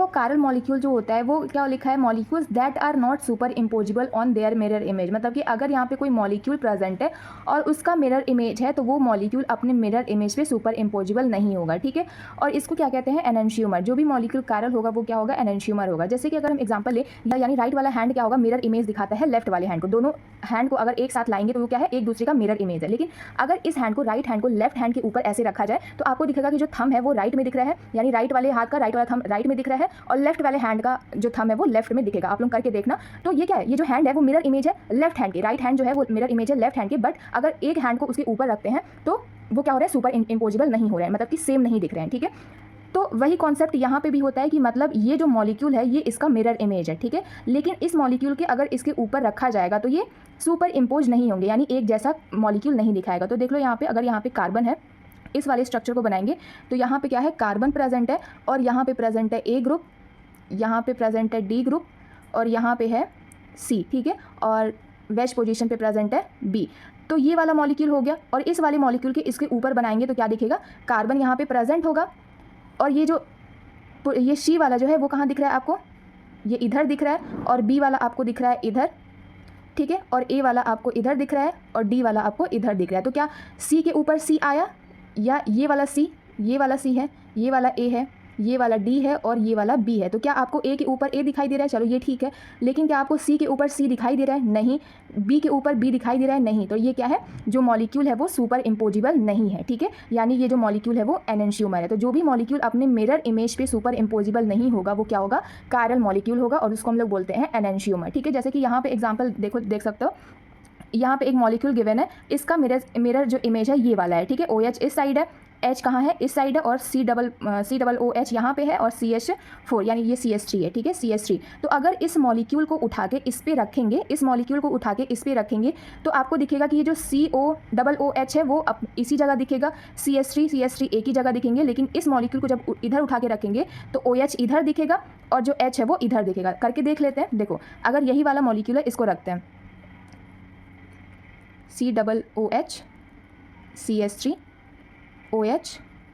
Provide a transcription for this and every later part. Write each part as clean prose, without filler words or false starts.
Chiral molecule जो होता है वो क्या लिखा है, molecules that are not superimposable on their mirror image, मतलब कि अगर यहाँ पे कोई मॉलिक्यूल प्रेजेंट है और उसका मिरर इमेज है तो वो मॉलिक्यूल अपने मिरर इमेज पे सुपर इम्पोजिबल नहीं होगा, ठीक है। और इसको क्या कहते हैं, एनेंशियोमर। जो भी मॉलिक्यूल कायरल होगा वो क्या होगा, एनेंशियोमर होगा। जैसे कि अगर हम एग्जांपल ले, यानी राइट वाला हैंड क्या होगा, मिरर इमेज दिखाता है लेफ्ट वाले हैंड को। दोनों हैंड को अगर एक साथ लाएंगे तो वो क्या है, एक दूसरे का मिरर इमेज है। लेकिन अगर इस हैंड को, राइट हैंड को लेफ्ट हैंड के ऊपर ऐसे रखा जाए तो आपको दिखेगा कि जो थंब है वो राइट में दिख रहा है, यानी राइट वाले हाथ का राइट वाला थंब राइट में दिख रहा है और लेफ्ट वाले हैंड का जो थंब है वो लेफ्ट में दिखेगा। आप लोग करके देखना। तो ये क्या है, ये जो हैंड है वो मिरर इमेज है लेफ्ट हैंड की, राइट हैंड जो है वो मिरर इमेज है लेफ्ट हैंड की। बट अगर एक हैंड को उसके ऊपर रखते हैं तो वो क्या हो रहा है, सुपर इम्पोजिबल नहीं हो रहा है, मतलब कि सेम नहीं दिख रहे हैं, ठीक है। तो वही कॉन्सेप्ट यहाँ पे भी होता है कि मतलब ये जो मॉलिक्यूल है ये इसका मिरर इमेज है, ठीक है। लेकिन इस मॉलिक्यूल के अगर इसके ऊपर रखा जाएगा तो ये सुपर इम्पोज नहीं होंगे, यानी एक जैसा मॉलिक्यूल नहीं दिखाएगा। तो देख लो यहाँ पे, अगर यहाँ पे कार्बन है, इस वाले स्ट्रक्चर को बनाएंगे तो यहाँ पे क्या है, कार्बन प्रेजेंट है और यहाँ पे प्रेजेंट है ए ग्रुप, यहाँ पे प्रेजेंट है डी ग्रुप और यहाँ पे है सी, ठीक है। और वेज पोजीशन पे प्रेजेंट है बी। तो ये वाला मॉलिक्यूल हो गया। और इस वाले मॉलिक्यूल के इसके ऊपर बनाएंगे तो क्या दिखेगा, कार्बन यहाँ पे प्रेजेंट होगा और ये सी वाला जो है वो कहाँ दिख रहा है आपको, ये इधर दिख रहा है और बी वाला आपको दिख रहा है इधर, ठीक है। और ए वाला आपको इधर दिख रहा है और डी वाला आपको इधर दिख रहा है। तो क्या सी के ऊपर सी आया, या ये वाला सी, ये वाला सी है, ये वाला ए है, ये वाला डी है और ये वाला बी है। तो क्या आपको ए के ऊपर ए दिखाई दे रहा है, चलो ये ठीक है। लेकिन क्या आपको सी के ऊपर सी दिखाई दे रहा है, नहीं। बी के ऊपर बी दिखाई दे रहा है, नहीं। तो ये क्या है, जो मॉलिक्यूल है वो सुपर इम्पोजिबल नहीं है, ठीक है। यानी ये जो मॉलिक्यूल है वो एनेंशियोमर है। तो जो भी मॉलिक्यूल अपने मिरर इमेज पे सुपर इम्पोजिबल नहीं होगा वो क्या होगा, कायरल मॉलिक्यूल होगा और उसको हम लोग बोलते हैं एनेंशियोमर, ठीक है। जैसे कि यहाँ पे एग्जाम्पल देखो, देख सकते हो, यहाँ पे एक मॉलिक्यूल गिवन है, इसका मिरर जो इमेज है ये वाला है, ठीक है। OH इस साइड है, H कहाँ है, इस साइड है, और COOH यहाँ पे है और CH4 यानी ये CH3 है, ठीक है, CH3। तो अगर इस मॉलिक्यूल को उठा के इस पे रखेंगे, इस मॉलिक्यूल को उठा के इस पे रखेंगे तो आपको दिखेगा कि ये जो COOH है वो इसी जगह दिखेगा, CH3 एक ही जगह दिखेंगे। लेकिन इस मॉलिक्यूल को जब इधर उठा के रखेंगे तो OH इधर दिखेगा और जो H है वो इधर दिखेगा। करके देख लेते हैं। देखो, अगर यही वाला मॉलिक्यूल है, इसको रखते हैं, COOH CH3 OH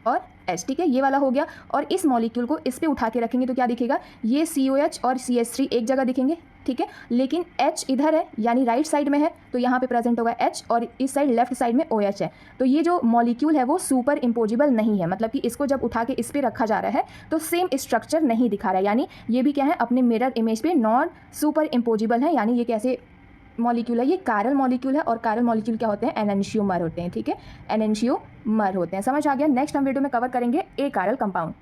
और H, ठीक है, ये वाला हो गया। और इस मॉलिक्यूल को इस पे उठा के रखेंगे तो क्या दिखेगा, ये COH और CH3 एक जगह दिखेंगे, ठीक है। लेकिन H इधर है, यानी राइट साइड में है, तो यहाँ पे प्रेजेंट होगा H और इस साइड लेफ्ट साइड में OH है। तो ये जो मॉलिक्यूल है वो सुपर इम्पोजिबल नहीं है, मतलब कि इसको जब उठा के इस पे रखा जा रहा है तो सेम स्ट्रक्चर नहीं दिखा रहा है, यानी ये भी क्या है, अपने मिरर इमेज पे नॉन सुपर इम्पोजिबल है। यानी ये कैसे मॉलिक्यूल है, ये कायरल मॉलिक्यूल है। और कायरल मॉलिक्यूल क्या होते हैं, एनेंशियोमर होते हैं, ठीक है, एनेंशियोमर होते हैं। समझ आ गया। नेक्स्ट हम वीडियो में कवर करेंगे ए कायरल कंपाउंड।